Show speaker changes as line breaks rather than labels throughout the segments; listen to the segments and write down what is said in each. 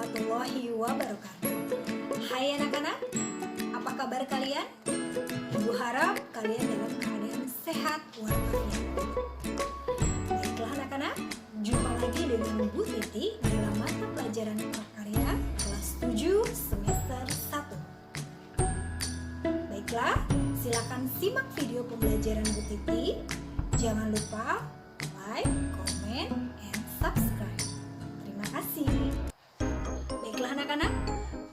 warahmatullahi wabarakatuh. Hai anak-anak, apa kabar kalian? Ibu harap kalian dalam keadaan sehat walafiat. Baiklah anak-anak, jumpa lagi dengan Bu Titi dalam mata pelajaran prakarya kelas 7 semester 1. Baiklah, silakan simak video pembelajaran Bu Titi. Jangan lupa like, comment, and subscribe. Terima kasih. Baiklah anak-anak,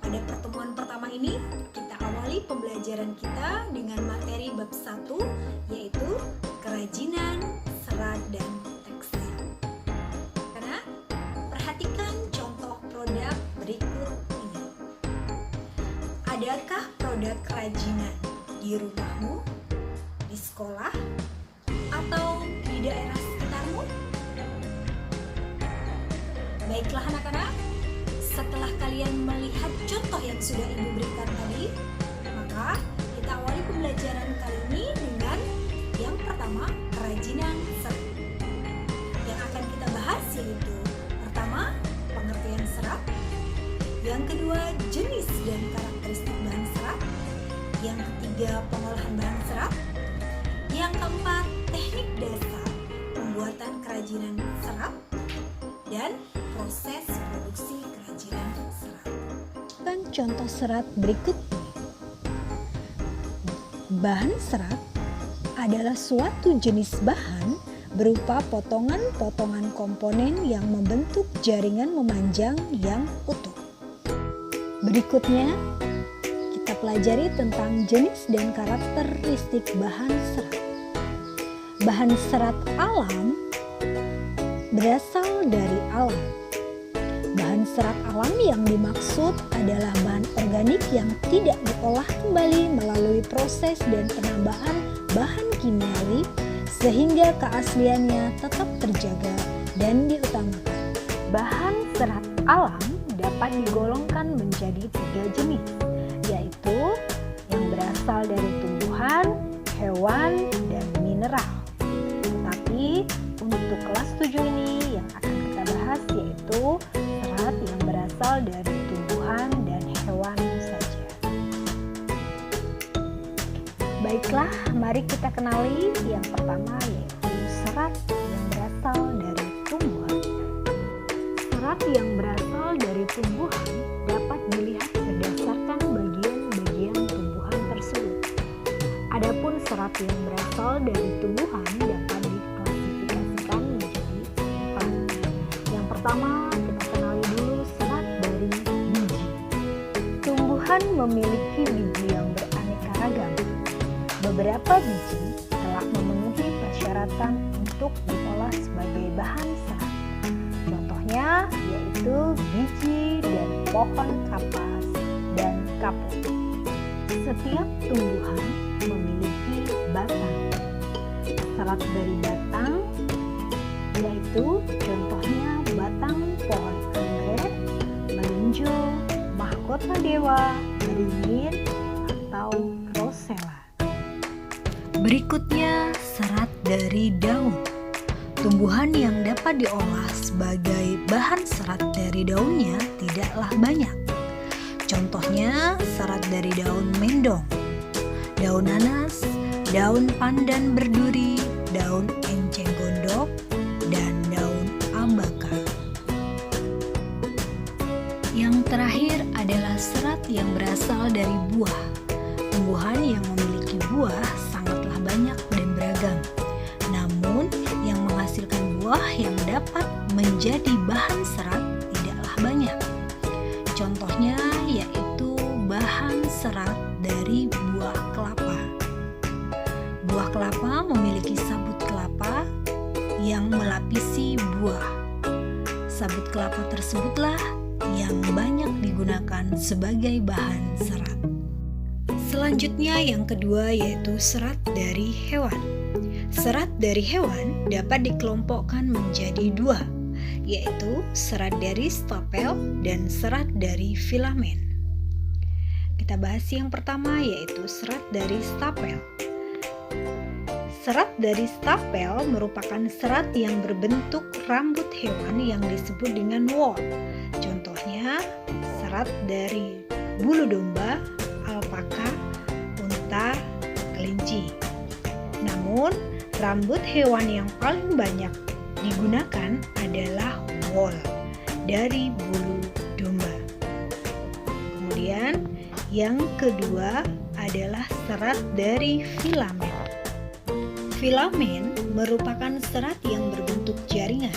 pada pertemuan pertama ini kita awali pembelajaran kita dengan materi bab 1, yaitu kerajinan, serat, dan tekstil. Karena perhatikan contoh produk berikut ini. Adakah produk kerajinan di rumahmu, di sekolah, atau di daerah sekitarmu? Baiklah anak-anak, setelah kalian melihat contoh yang sudah Ibu berikan tadi, maka kita awali pembelajaran kali ini dengan yang pertama, kerajinan serat. Yang akan kita bahas yaitu pertama, pengertian serat, yang kedua, jenis dan karakteristik bahan serat, yang ketiga, pengolahan bahan serat, yang keempat, teknik dasar pembuatan kerajinan serat, dan proses produksi kerajinan serat. Dan contoh serat berikut ini. Bahan serat adalah suatu jenis bahan berupa potongan-potongan komponen yang membentuk jaringan memanjang yang utuh. Berikutnya, kita pelajari tentang jenis dan karakteristik bahan serat. Bahan serat alam berasal dari alam. Bahan serat alam yang dimaksud adalah bahan organik yang tidak diolah kembali melalui proses dan penambahan bahan kimiawi sehingga keasliannya tetap terjaga dan diutamakan. Bahan serat alam dapat digolongkan menjadi 3 jenis, yaitu yang berasal dari tumbuhan, hewan, dan mineral. Tetapi untuk kelas 7 ini yang akan kita bahas yaitu serat yang berasal dari tumbuhan dan hewan saja. Baiklah, mari kita kenali yang pertama yaitu serat yang berasal dari tumbuhan. Serat yang berasal dari tumbuhan dapat dilihat berdasarkan bagian-bagian tumbuhan tersebut. Adapun serat yang berasal dari tumbuhan dapat diklasifikasikan menjadi 4. Yang pertama, kita kenali dulu serat dari biji. Tumbuhan memiliki biji yang beraneka ragam. Beberapa biji telah memenuhi persyaratan untuk diolah sebagai bahan serat. Contohnya yaitu biji dari pohon kapas dan kapuk. Setiap tumbuhan memiliki batang. Serat dari batang yaitu contohnya batang pohon anggrek, melinjo, mahkota dewa, beringin, atau rosella. Berikutnya, serat dari daun. Tumbuhan yang dapat diolah sebagai bahan serat dari daunnya tidaklah banyak. Contohnya serat dari daun mendong, daun nanas, daun pandan berduri, daun enceng gondok, dan daun ambaka. Yang terakhir adalah serat yang berasal dari buah. Tumbuhan yang memiliki buah sangatlah banyak dan beragam. Namun, yang menghasilkan buah yang dapat menjadi bahan serat tidaklah banyak. Contohnya yaitu bahan serat dari buah kelapa. Buah kelapa memiliki sabut kelapa yang melapisi buah. Sabut kelapa tersebutlah yang banyak digunakan sebagai bahan serat. Selanjutnya yang kedua yaitu serat dari hewan. Serat dari hewan dapat dikelompokkan menjadi 2, yaitu serat dari stapel dan serat dari filamen. Kita bahas yang pertama yaitu serat dari stapel. Serat dari stapel merupakan serat yang berbentuk rambut hewan yang disebut dengan wool. Contoh Contohnya serat dari bulu domba, alpaka, unta, kelinci. Namun, rambut hewan yang paling banyak digunakan adalah wool dari bulu domba. Kemudian, yang kedua adalah serat dari filamen. Filamen merupakan serat yang berbentuk jaringan.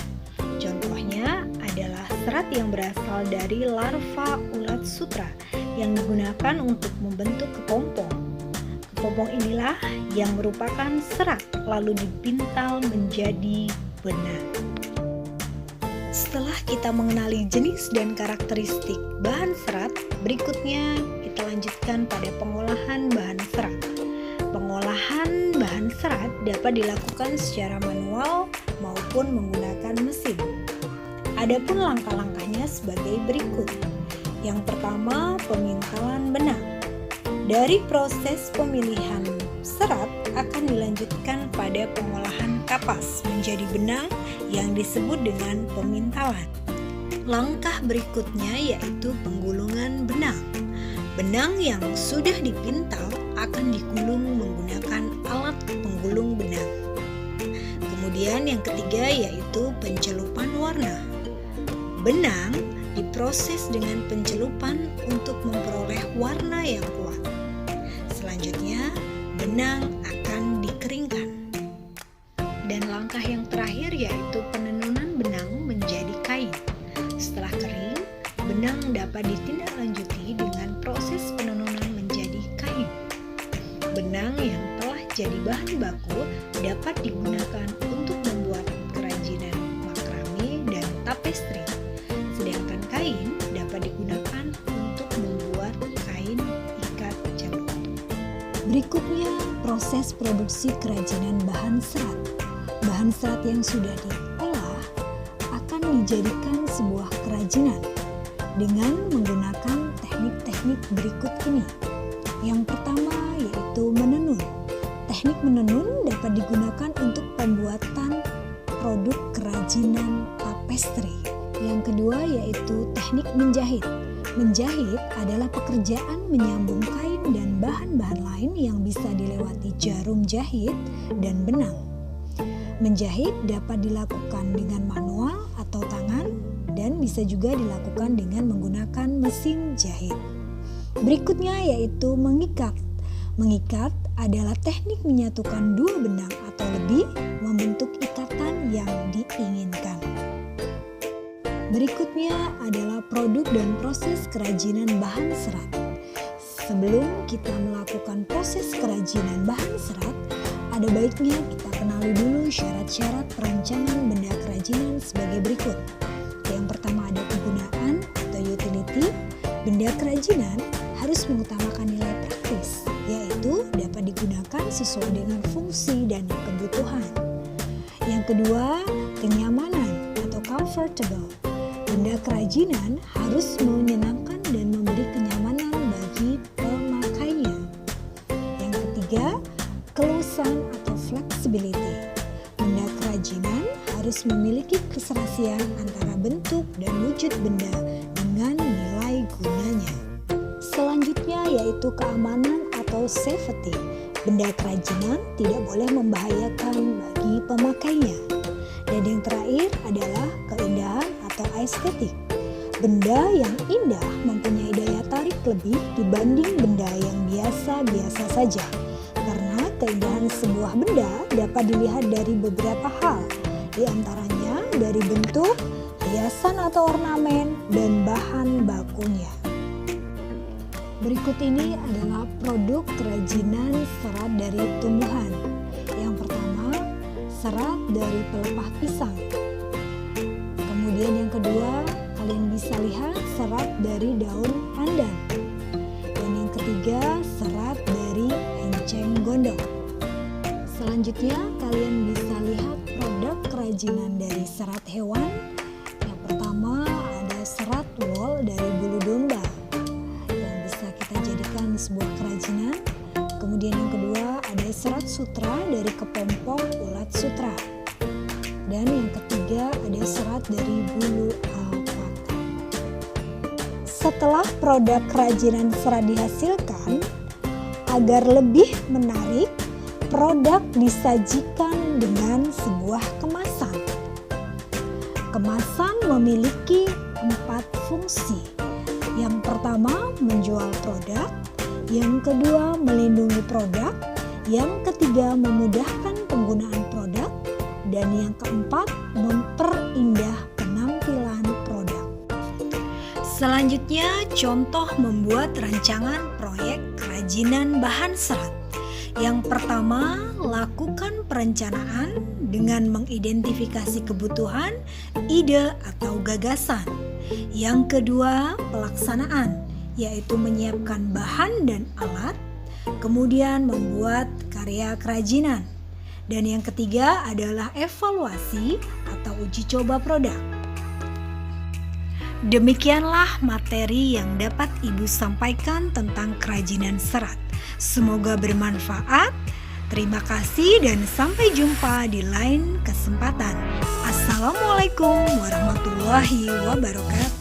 Contohnya adalah serat yang berasal dari larva ulat sutra yang digunakan untuk membentuk kepompong. Kepompong inilah yang merupakan serat lalu dipintal menjadi benang. Setelah kita mengenali jenis dan karakteristik bahan serat, berikutnya kita lanjutkan pada pengolahan bahan serat. Pengolahan bahan serat dapat dilakukan secara manual maupun menggunakan mesin. Adapun langkah-langkahnya sebagai berikut. Yang pertama, pemintalan benang. Dari proses pemilihan serat akan dilanjutkan pada pengolahan kapas menjadi benang yang disebut dengan pemintalan. Langkah berikutnya yaitu penggulungan benang. Benang yang sudah dipintal akan digulung menggunakan alat penggulung benang. Kemudian yang ketiga yaitu pencelupan warna. Benang diproses dengan pencelupan untuk memperoleh warna yang kuat. Selanjutnya, benang akan dikeringkan. Dan langkah yang terakhir yaitu penenunan benang menjadi kain. Setelah kering, benang dapat ditindaklanjuti dengan proses penenunan menjadi kain. Benang yang telah jadi bahan baku dapat digunakan untuk membuat kerajinan makrame dan tapestri. Sedangkan kain dapat digunakan untuk membuat kain ikat jelur. Berikutnya, proses produksi kerajinan bahan serat. Bahan serat yang sudah diolah akan dijadikan sebuah kerajinan dengan menggunakan teknik-teknik berikut ini. Yang pertama yaitu menenun. Teknik menenun dapat digunakan untuk pembuatan produk kerajinan tapestri. Yang kedua yaitu teknik menjahit. Menjahit adalah pekerjaan menyambung kain dan bahan-bahan lain yang bisa dilewati jarum jahit dan benang. Menjahit dapat dilakukan dengan manual atau tangan dan bisa juga dilakukan dengan menggunakan mesin jahit. Berikutnya yaitu mengikat. Mengikat adalah teknik menyatukan dua benang atau lebih membentuk ikatan yang diinginkan. Berikutnya adalah produk dan proses kerajinan bahan serat. Sebelum kita melakukan proses kerajinan bahan serat, ada baiknya kita kenali dulu syarat-syarat perancangan benda kerajinan sebagai berikut. Yang pertama ada kegunaan atau utility. Benda kerajinan harus mengutamakan nilai praktis, yaitu dapat digunakan sesuai dengan fungsi dan kebutuhan. Yang kedua, kenyamanan atau comfortable. Benda kerajinan harus menyenangkan dan memberi kenyamanan bagi pemakainya. Yang ketiga, keluasan atau flexibility. Benda kerajinan harus memiliki keserasian antara bentuk dan wujud benda dengan nilai gunanya. Selanjutnya yaitu keamanan atau safety. Benda kerajinan tidak boleh membahayakan bagi pemakainya. Dan yang terakhir adalah keindahan atau estetik. Benda yang indah mempunyai daya tarik lebih dibanding benda yang biasa-biasa saja. Karena keindahan sebuah benda dapat dilihat dari beberapa hal, di antaranya dari bentuk, hiasan atau ornamen, dan bahan bakunya. Berikut ini adalah produk kerajinan serat dari tumbuhan. Yang pertama, serat dari pelepah pisang. Kemudian yang kedua, kalian bisa lihat serat dari daun pandan. Dan yang ketiga, serat dari enceng gondok. Selanjutnya, kalian bisa lihat produk kerajinan dari serat hewan. Yang pertama, ada serat wool dari bulu domba yang bisa kita jadikan sebuah kerajinan. Kemudian yang kedua, ada serat sutra dari kepompong ulat sutra. Dan yang ketiga, ada serat dari bulu alpaka. setelah produk kerajinan serat dihasilkan, agar lebih menarik, produk disajikan dengan sebuah kemasan. Kemasan memiliki 4 fungsi. Yang pertama, menjual produk. Yang kedua, melindungi produk. Yang ketiga, memudahkan penggunaan produk. Dan yang keempat, memperindah penampilan produk. Selanjutnya, contoh membuat rancangan proyek kerajinan bahan serat. Yang pertama, lakukan perencanaan dengan mengidentifikasi kebutuhan, ide atau gagasan. Yang kedua, pelaksanaan, yaitu menyiapkan bahan dan alat, kemudian membuat karya kerajinan. Dan yang ketiga adalah evaluasi atau uji coba produk. Demikianlah materi yang dapat Ibu sampaikan tentang kerajinan serat. Semoga bermanfaat. Terima kasih dan sampai jumpa di lain kesempatan. Assalamualaikum warahmatullahi wabarakatuh.